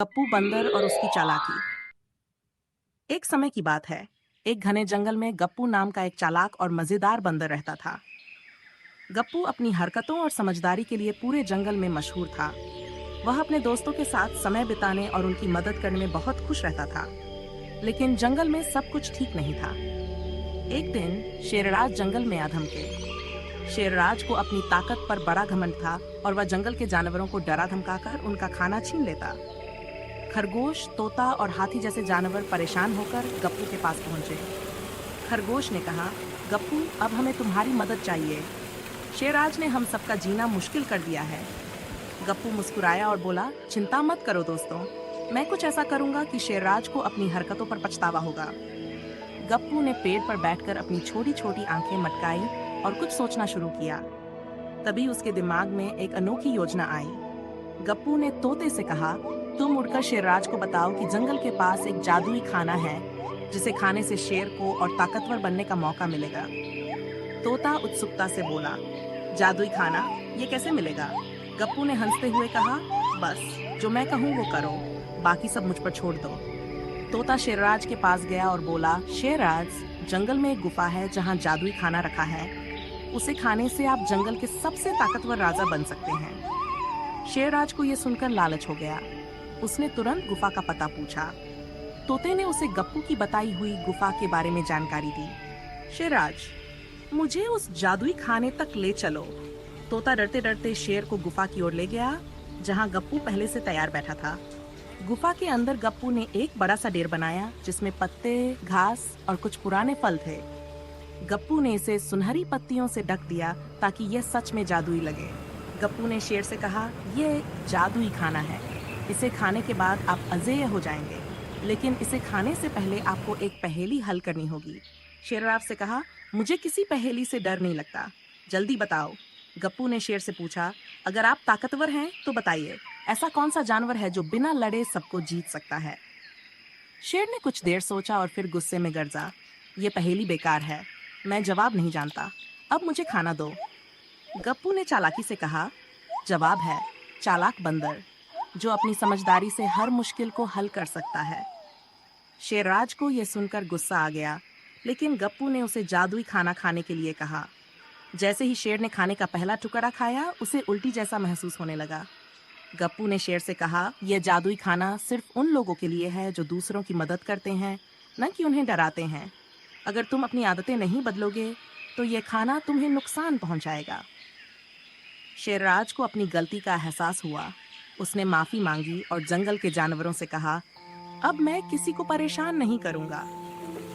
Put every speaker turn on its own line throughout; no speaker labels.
गप्पू बंदर और उसकी चालाकी। एक समय की बात है। एक घने जंगल में गप्पू नाम का एक चालाक और मजेदार बंदर रहता था। गप्पू अपनी हरकतों और समझदारी के लिए पूरे जंगल में मशहूर था। वह अपने दोस्तों के साथ समय बिताने और उनकी मदद करने में बहुत खुश रहता था। लेकिन जंगल में सब कुछ ठीक नहीं था। एक दिन शेरराज जंगल में आ धमके। शेरराज को अपनी ताकत पर बड़ा घमंड था और वह जंगल के जानवरों को डरा धमकाकर उनका खाना छीन लेता। खरगोश, तोता और हाथी जैसे जानवर परेशान होकर गप्पू के पास पहुंचे। खरगोश ने कहा, गप्पू, अब हमें तुम्हारी मदद चाहिए। शेरराज ने हम सबका जीना मुश्किल कर दिया है। गप्पू मुस्कुराया और बोला, चिंता मत करो दोस्तों, मैं कुछ ऐसा करूंगा कि शेरराज को अपनी हरकतों पर पछतावा होगा। गप्पू ने पेड़ पर बैठकर अपनी छोटी छोटी आंखें मटकाई और कुछ सोचना शुरू किया। तभी उसके दिमाग में एक अनोखी योजना आई। गप्पू ने तोते से कहा, तुम उड़कर शेरराज को बताओ कि जंगल के पास एक जादुई खाना है जिसे खाने से शेर को और ताकतवर बनने का मौका मिलेगा। तोता उत्सुकता से बोला, जादुई खाना, ये कैसे मिलेगा? गप्पू ने हंसते हुए कहा, बस जो मैं कहूँ वो करो, बाकी सब मुझ पर छोड़ दो। तोता शेरराज के पास गया और बोला, शेरराज, जंगल में एक गुफा है जहाँ जादुई खाना रखा है। उसे खाने से आप जंगल के सबसे ताकतवर राजा बन सकते हैं। शेरराज को यह सुनकर लालच हो गया। उसने तुरंत गुफा का पता पूछा। तोते ने उसे गप्पू की बताई हुई गुफा के बारे में जानकारी दी। शेरराज, मुझे उस जादुई खाने तक ले चलो। तोता डरते डरते शेर को गुफा की ओर ले गया, जहां गप्पू पहले से तैयार बैठा था। गुफा के अंदर गप्पू ने एक बड़ा सा ढेर बनाया जिसमें पत्ते, घास और कुछ पुराने फल थे। गप्पू ने इसे सुनहरी पत्तियों से ढक दिया ताकि यह सच में जादुई लगे। गप्पू ने शेर से कहा, यह जादुई खाना है, इसे खाने के बाद आप अजेय हो जाएंगे, लेकिन इसे खाने से पहले आपको एक पहेली हल करनी होगी। शेरराज से कहा, मुझे किसी पहेली से डर नहीं लगता, जल्दी बताओ। गप्पू ने शेर से पूछा, अगर आप ताकतवर हैं तो बताइए, ऐसा कौन सा जानवर है जो बिना लड़े सबको जीत सकता है? शेर ने कुछ देर सोचा और फिर गुस्से में गर्जा, ये पहेली बेकार है, मैं जवाब नहीं जानता, अब मुझे खाना दो। गप्पू ने चालाकी से कहा, जवाब है चालाक बंदर, जो अपनी समझदारी से हर मुश्किल को हल कर सकता है। शेरराज को यह सुनकर गुस्सा आ गया, लेकिन गप्पू ने उसे जादुई खाना खाने के लिए कहा। जैसे ही शेर ने खाने का पहला टुकड़ा खाया, उसे उल्टी जैसा महसूस होने लगा। गप्पू ने शेर से कहा, यह जादुई खाना सिर्फ उन लोगों के लिए है जो दूसरों की मदद करते हैं, न कि उन्हें डराते हैं। अगर तुम अपनी आदतें नहीं बदलोगे तो यह खाना तुम्हें नुकसान पहुंचाएगा। शेरराज को अपनी गलती का एहसास हुआ। उसने माफी मांगी और जंगल के जानवरों से कहा, अब मैं किसी को परेशान नहीं करूंगा।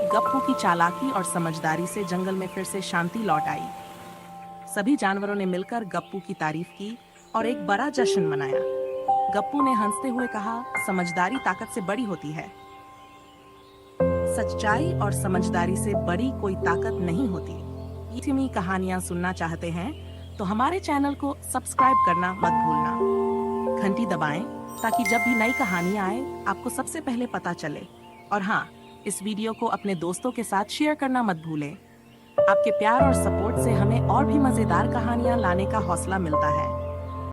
गप्पू की चालाकी और समझदारी से जंगल में फिर से शांति लौट आई। सभी जानवरों ने मिलकर गप्पू की तारीफ की और एक बड़ा जश्न मनाया। गप्पू ने हंसते हुए कहा, समझदारी ताकत से बड़ी होती है। सच्चाई और समझदारी से बड़ी कोई ताकत नहीं होती। ये कहानियां सुनना चाहते हैं तो हमारे चैनल को सब्सक्राइब करना मत भूलना। घंटी दबाएं ताकि जब भी नई कहानी आए आपको सबसे पहले पता चले। और हाँ, इस वीडियो को अपने दोस्तों के साथ शेयर करना मत भूलें। आपके प्यार और सपोर्ट से हमें और भी मजेदार कहानियां लाने का हौसला मिलता है।